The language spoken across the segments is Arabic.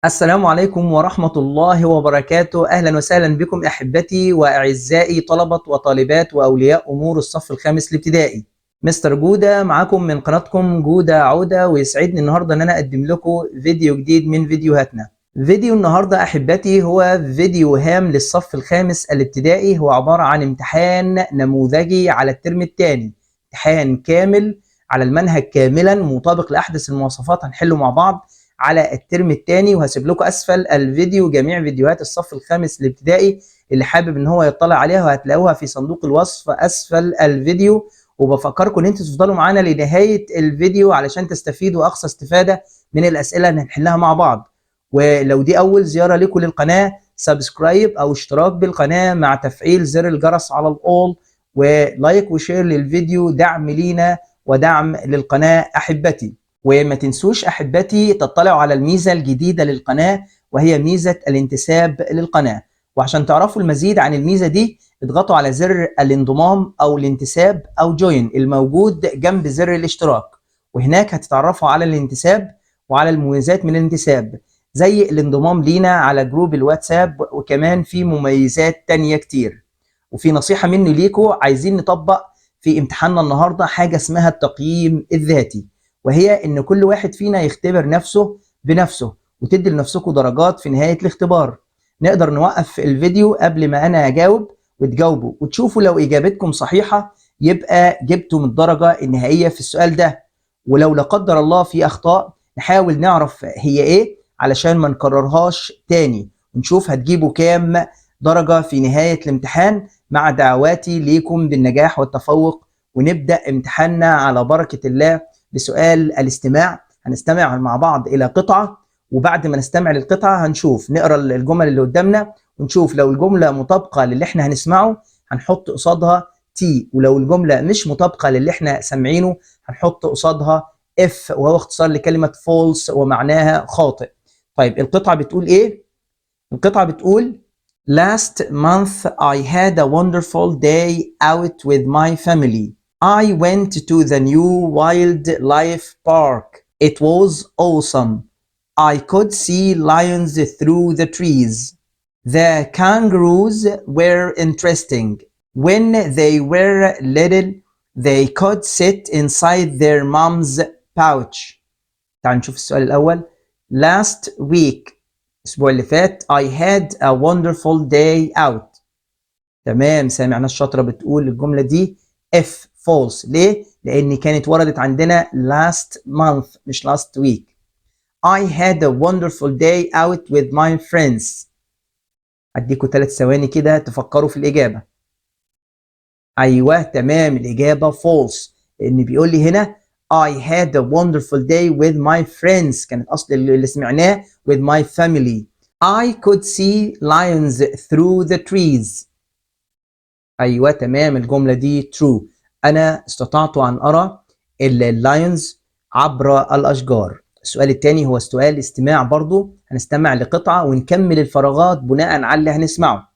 السلام عليكم ورحمة الله وبركاته. أهلا وسهلا بكم أحبتي وأعزائي طلبة وطالبات وأولياء أمور الصف الخامس الابتدائي. مستر جودة معاكم من قناتكم جودة عودة، ويسعدني النهاردة أن أنا أقدم لكم فيديو جديد من فيديوهاتنا. فيديو النهاردة أحبتي هو فيديو هام للصف الخامس الابتدائي، هو عبارة عن امتحان نموذجي على الترم الثاني، امتحان كامل على المنهج كاملا مطابق لأحدث المواصفات، هنحله مع بعض على الترم الثاني. وهسيب لكم اسفل الفيديو جميع فيديوهات الصف الخامس الابتدائي اللي حابب ان هو يطلع عليها، وهتلاقوها في صندوق الوصف اسفل الفيديو. وبفكركم ان انتوا تفضلوا معانا لنهايه الفيديو علشان تستفيدوا اقصى استفاده من الاسئله اللي هنحلها مع بعض. ولو دي اول زياره لكم للقناه، سبسكرايب او اشتراك بالقناه مع تفعيل زر الجرس على الاول، ولايك وشير للفيديو، دعم لينا ودعم للقناه احبتي. وما تنسوش أحبتي تطلعوا على الميزة الجديدة للقناة، وهي ميزة الانتساب للقناة. وعشان تعرفوا المزيد عن الميزة دي اضغطوا على زر الانضمام أو الانتساب أو جوين الموجود جنب زر الاشتراك، وهناك هتتعرفوا على الانتساب وعلى المميزات من الانتساب، زي الانضمام لينا على جروب الواتساب، وكمان في مميزات تانية كتير. وفي نصيحة مني ليكم، عايزين نطبق في امتحاننا النهاردة حاجة اسمها التقييم الذاتي، وهي ان كل واحد فينا يختبر نفسه بنفسه، وتدي لنفسكم درجات في نهاية الاختبار. نقدر نوقف الفيديو قبل ما انا اجاوب وتجاوبوا وتشوفوا لو اجابتكم صحيحة يبقى جبتم الدرجة النهائية في السؤال ده، ولو لا قدر الله في اخطاء نحاول نعرف هي ايه علشان ما نكررهاش تاني، ونشوف هتجيبوا كام درجة في نهاية الامتحان. مع دعواتي ليكم بالنجاح والتفوق، ونبدأ امتحاننا على بركة الله بسؤال الاستماع. هنستمع مع بعض إلى قطعة، وبعد ما نستمع للقطعة هنشوف نقرأ الجمل اللي قدامنا، ونشوف لو الجملة مطابقة للي احنا هنسمعه هنحط قصادها تي، ولو الجملة مش مطابقة للي احنا سامعينه هنحط قصادها اف، وهو اختصار لكلمة false ومعناها خاطئ. طيب القطعة بتقول ايه؟ القطعة بتقول Last month I had a wonderful day out with my family. I went to the new wildlife park. It was awesome. I could see lions through the trees. The kangaroos were interesting. When they were little, they could sit inside their mom's pouch. تعال نشوف السؤال الأول. Last week الأسبوع اللي فات I had a wonderful day out. تمام، سامعنا الشاطرة بتقول الجملة دي F false. ليه؟ لأن كانت وردت عندنا last month مش last week. I had a wonderful day out with my friends. أديكوا 3 ثواني كده تفكروا في الإجابة. أيوه تمام، الإجابة false، لأن بيقول لي هنا I had a wonderful day with my friends، كانت أصل اللي سمعناه with my family. I could see lions through the trees. أيوه تمام، الجملة دي true، أنا استطعت أن أرى اللايونز عبر الأشجار. السؤال الثاني هو سؤال استماع برضو، هنستمع لقطعة ونكمل الفراغات بناء على اللي هنسمعه.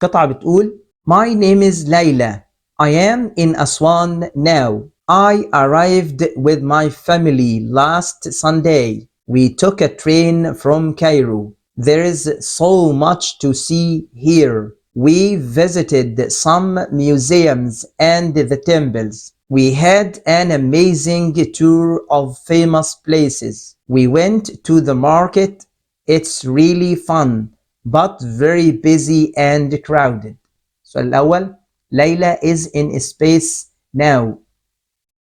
قطعة بتقول My name is Layla. I am in Aswan now. I arrived with my family last Sunday. We took a train from Cairo. There is so much to see here. We visited some museums and the temples. We had an amazing tour of famous places. We went to the market. It's really fun, but very busy and crowded. السؤال الأول ليلى is in space now.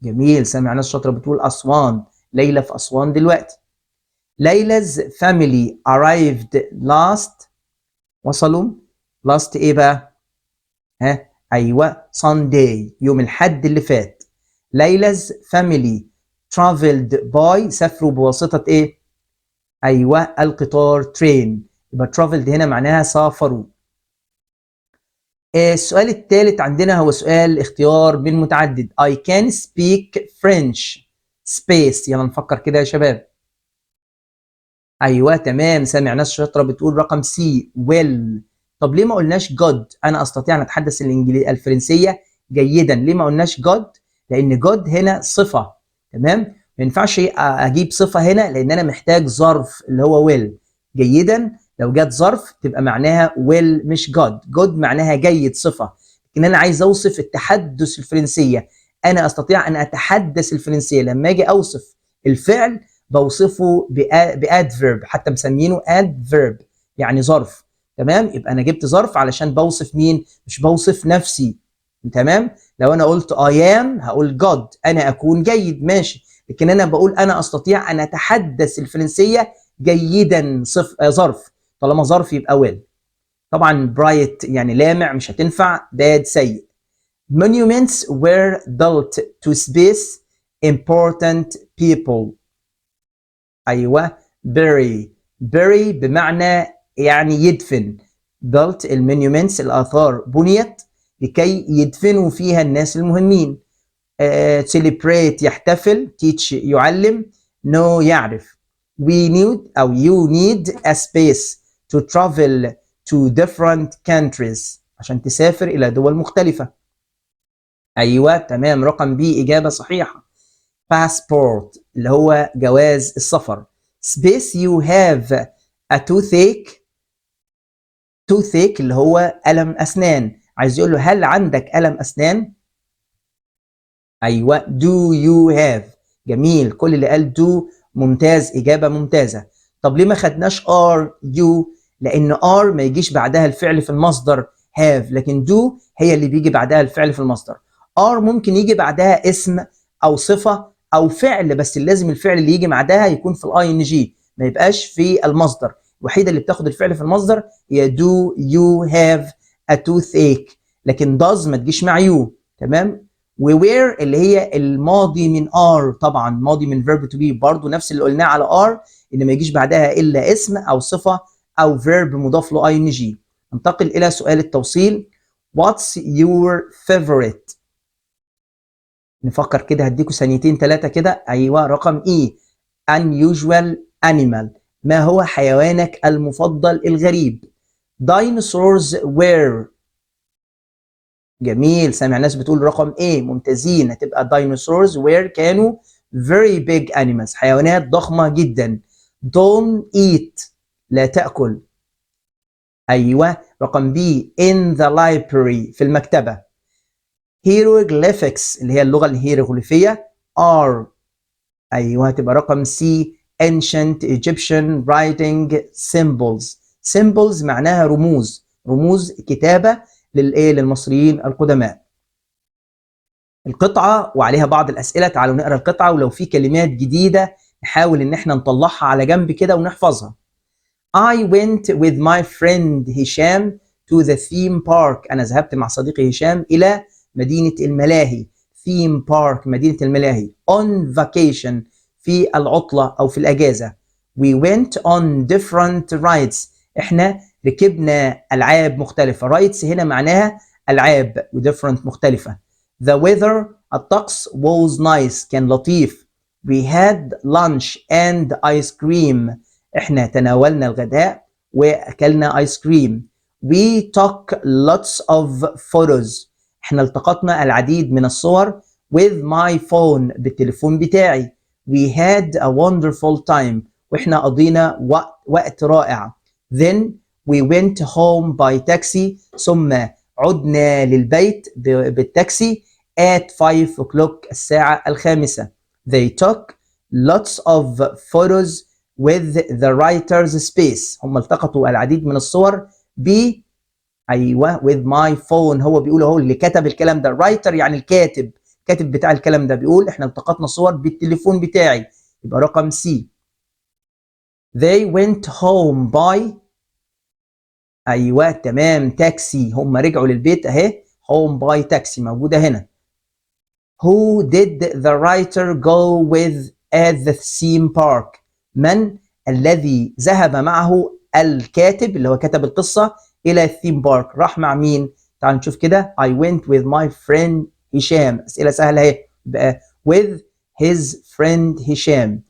جميل، سامع ناس شاطرة بتقول أسوان، ليلى في أسوان دلوقتي. ليلى's family arrived last، وصلوا last ايه بقى؟ ايوه Sunday، يوم الحد اللي فات. ليلى's family traveled by، سافروا بواسطة ايه؟ ايوه القطار train، يبقى traveled هنا معناها سافروا. السؤال الثالث عندنا هو سؤال اختيار من متعدد. I can speak French space. يلا نفكر كده يا شباب. ايوه تمام، سامع ناس شاطره بتقول رقم سي well. طب ليه ما قلناش God؟ انا استطيع ان اتحدث الفرنسيه جيدا، ليه ما قلناش God؟ لان God هنا صفه، تمام؟ ما ينفعش اجيب صفه هنا لان انا محتاج ظرف اللي هو will. جيدا لو جت ظرف تبقى معناها well مش good معناها جيد صفة. لكن أنا عايز أوصف التحدث الفرنسية، أنا أستطيع أن أتحدث الفرنسية. لما أجي أوصف الفعل بوصفه بادفيرب، حتى مسمينه adverb يعني ظرف. تمام، يبقى أنا جبت ظرف علشان بوصف مين؟ مش بوصف نفسي. تمام، لو أنا قلت I am هقول good أنا أكون جيد، ماشي. لكن أنا بقول أنا أستطيع أن أتحدث الفرنسية جيدا ظرف. طالما ظرف يبقى well. طبعا bright يعني لامع مش هتنفع، bad سيء. Monuments were built to space important people. أيوة bury بمعنى يعني يدفن. built المونيومنتس الآثار بنيت لكي يدفنوا فيها الناس المهمين. celebrate يحتفل، teach يعلم، know يعرف. we need أو you need a space to travel to different countries عشان تسافر إلى دول مختلفة. أيوة تمام، رقم بي إجابة صحيحة. passport اللي هو جواز السفر. space you have a toothache اللي هو ألم أسنان. عايز يقول له هل عندك ألم أسنان؟ أيوة do you have. جميل، كل اللي قال do ممتاز، إجابة ممتازة. طب ليه ما خدناش are you؟ لأن are ما يجيش بعدها الفعل في المصدر have، لكن do هي اللي بيجي بعدها الفعل في المصدر. are ممكن يجي بعدها اسم أو صفة أو فعل، بس لازم الفعل اللي يجي بعدها يكون في الاي ان جي، ما يبقاش في المصدر. الوحيدة اللي بتاخد الفعل في المصدر هي do you have a toothache، لكن does ما تجيش مع you. تمام، ووير اللي هي الماضي من ار، طبعا ماضي من verb to be، برضو نفس اللي قلناه على ار، ان ما يجيش بعدها الا اسم او صفه او verb مضاف له ing. ننتقل الى سؤال التوصيل. What's your favorite؟ نفكر كده، هديكوا ثانيتين ثلاثه كده. ايوه رقم اي unusual animal، ما هو حيوانك المفضل الغريب؟ dinosaurs were. جميل، سامع ناس بتقول رقم ايه، ممتازين. هتبقى dinosaurs were كانوا very big animals حيوانات ضخمة جدا. don't eat لا تأكل. أيوة رقم بي in the library في المكتبة. hieroglyphics اللي هي اللغة الهيروغليفية are. أيوة هتبقى رقم سي ancient Egyptian writing symbols معناها رموز، رموز كتابة للمصريين القدماء. القطعة وعليها بعض الأسئلة، تعالوا نقرأ القطعة، ولو في كلمات جديدة نحاول إن احنا نطلعها على جنب كده ونحفظها. I went with my friend هشام to the theme park. أنا ذهبت مع صديقي هشام إلى مدينة الملاهي. theme park مدينة الملاهي. on vacation في العطلة أو في الأجازة. we went on different rides. احنا ركبنا ألعاب مختلفة. rides هنا معناها ألعاب و different مختلفة. The weather الطقس was nice كان لطيف. We had lunch and ice cream. احنا تناولنا الغداء واكلنا ايس كريم. We took lots of photos. احنا التقطنا العديد من الصور with my phone بالتليفون بتاعي. We had a wonderful time. واحنا قضينا وقت رائع. Then we went home by taxi. ثم عدنا للبيت بالتاكسي at 5 o'clock الساعة 5. They took lots of photos with the writer's space. هم التقطوا العديد من الصور ب ايوه with my phone. هو بيقول اهو اللي كتب الكلام ده writer يعني الكاتب، الكاتب بتاع الكلام ده بيقول احنا التقطنا صور بالتليفون بتاعي، يبقى رقم سي. They went home by ايوه تمام تاكسي، هم رجعوا للبيت اهي home by taxi موجوده هنا. Who did the writer go with at the theme park؟ من الذي ذهب معه الكاتب اللي هو كتب القصة إلى الثيم بارك؟ راح مع مين؟ تعال نشوف كده. I went with my friend هشام. أسئلة سهلة اهي، يبقى with his friend هشام.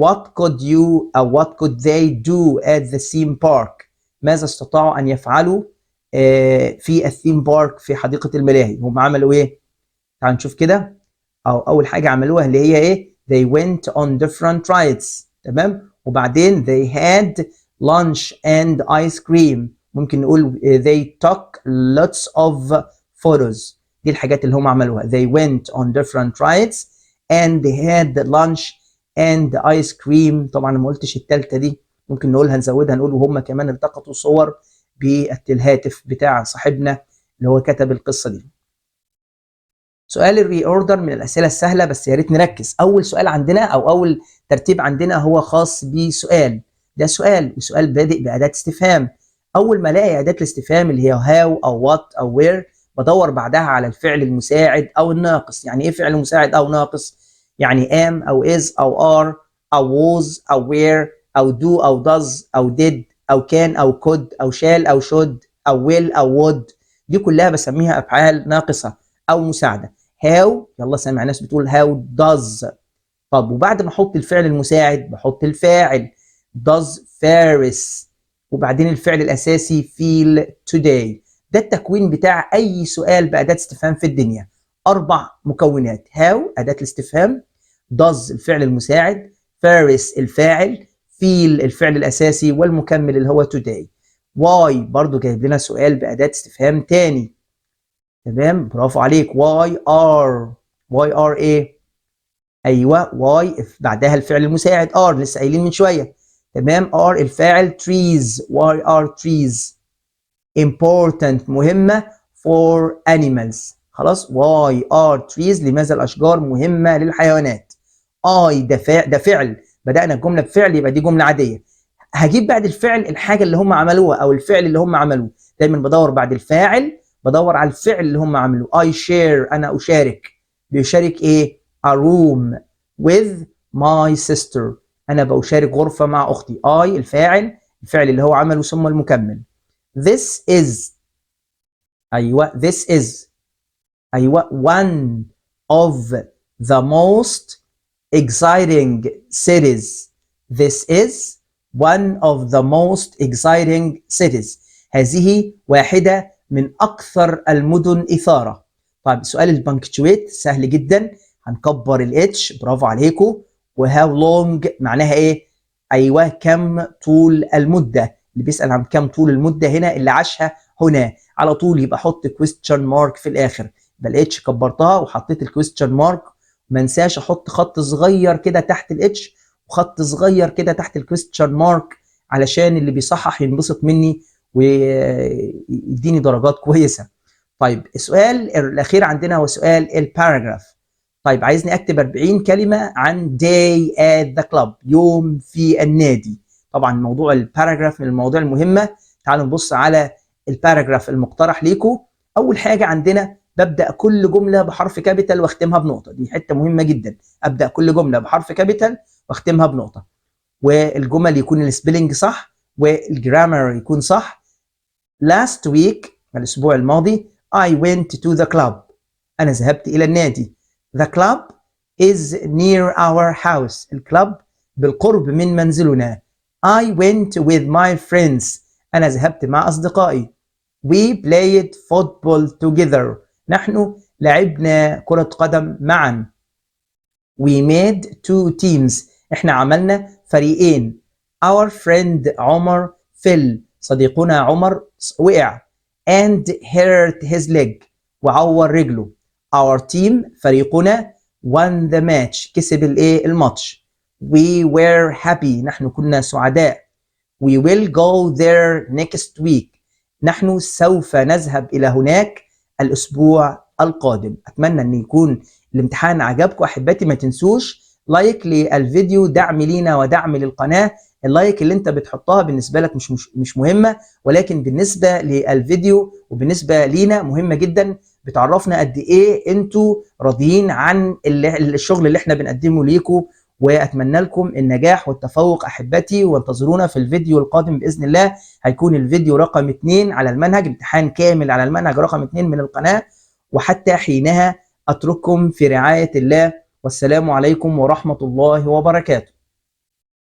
What could they do at the theme park؟ ماذا استطاعوا أن يفعلوا في الثيم بارك في حديقة الملاهي؟ هم عملوا إيه؟ تعال نشوف كده. أول حاجة عملوها اللي هي إيه؟ They went on different rides. تمام، وبعدين they had lunch and ice cream. ممكن نقول they took lots of photos. دي الحاجات اللي هم عملوها. They went on different rides and they had lunch and ice cream. طبعا ما قلتش التالتة دي، ممكن نقولها نزودها نقول وهم كمان التقطوا صور بالهاتف بتاع صاحبنا اللي هو كتب القصة دي. سؤال الري اوردر من الأسئلة السهلة، بس يا ريت نركز. أول سؤال عندنا أو أول ترتيب عندنا هو خاص بسؤال. ده سؤال، وسؤال بادئ بأداة استفهام. أول ما ألاقي أداة الاستفهام اللي هي هاو أو وات أو وير بدور بعدها على الفعل المساعد أو الناقص. يعني إيه فعل مساعد أو ناقص؟ يعني am أو is أو are أو was أو were أو do أو does أو did أو can أو could أو shall أو should أو will أو would. دي كلها بسميها أفعال ناقصة أو مساعدة. how، يلا سامع ناس بتقول how does. طب وبعد ما أحط الفعل المساعد بحط الفاعل does Faris، وبعدين الفعل الأساسي feel today. ده التكوين بتاع أي سؤال بأداة استفهام في الدنيا. 4 مكونات: how أداة الاستفهام، does الفعل المساعد، Faris الفاعل، feel الفعل الأساسي، والمكمل اللي هو today. why برضو جايب لنا سؤال بأداة استفهام تاني. تمام، برافو عليك. why are ايه؟ ايوه why بعدها الفعل المساعد are، لسه قايلين من شويه. تمام، are الفاعل، trees why are trees important مهمه for animals. خلاص، why are trees لماذا الاشجار مهمه للحيوانات. ده فعل، بدأنا الجمله بفعل يبقى دي جمله عاديه. هجيب بعد الفعل الحاجه اللي هم عملوها او الفعل اللي هم عملوه. دايما بدور بعد الفاعل بدور على الفعل اللي هم عملوه. I share انا اشارك، بيشارك ايه؟ a room with my sister، انا بشارك غرفه مع اختي. I الفاعل، الفعل اللي هو عمله ثم المكمل. this is، ايوه this is، ايوه one of the most exciting cities. this is one of the most exciting cities. هذه واحدة من أكثر المدن إثارة. طيب سؤال البنكتويت سهل جدا، هنكبر الاتش، برافو عليكم. وهاو لونج معناها إيه؟ أيوه كم طول المدة. اللي بيسأل عن كم طول المدة هنا اللي عاشها هنا على طول يبقى حط question mark في الآخر. يبقى الاتش كبرتها وحطيت الكويستشن مارك. ما انساش احط خط صغير كده تحت الاتش وخط صغير كده تحت الكويستشن مارك علشان اللي بيصحح ينبسط مني ويديني درجات كويسه. طيب السؤال الاخير عندنا هو سؤال الباراجراف. طيب عايزني اكتب 40 كلمه عن day at the club، يوم في النادي. طبعا موضوع الباراجراف من المواضيع المهمه. تعالوا نبص على الباراجراف المقترح ليكم. اول حاجه عندنا ببدأ كل جملة بحرف كابيتال واختمها بنقطة. دي حتة مهمة جدا، أبدأ كل جملة بحرف كابيتال واختمها بنقطة. والجمل يكون السبيلنج صح والجرامر يكون صح. last week الأسبوع الماضي I went to the club، أنا ذهبت إلى النادي. the club is near our house، الكلاب بالقرب من منزلنا. I went with my friends، أنا ذهبت مع أصدقائي. we played football together، نحن لعبنا كرة قدم معا. we made 2 teams، احنا عملنا فريقين. our friend عمر fell، صديقنا عمر وقع. and hurt his leg، وعور رجله. our team فريقنا won the match، كسب الماتش. we were happy، نحن كنا سعداء. we will go there next week، نحن سوف نذهب إلى هناك الأسبوع القادم. أتمنى أن يكون الامتحان عجبكم أحبتي. ما تنسوش لايك للفيديو، دعم لينا ودعم للقناة. اللايك اللي انت بتحطها بالنسبة لك مش مهمة، ولكن بالنسبة للفيديو وبالنسبة لينا مهمة جدا. بتعرفنا قد ايه انتوا راضيين عن الشغل اللي احنا بنقدمه ليكم. واتمنى لكم النجاح والتفوق احبتي، وانتظرونا في الفيديو القادم باذن الله. هيكون الفيديو رقم 2 على المنهج، امتحان كامل على المنهج رقم 2 من القناة. وحتى حينها اترككم في رعاية الله، والسلام عليكم ورحمة الله وبركاته.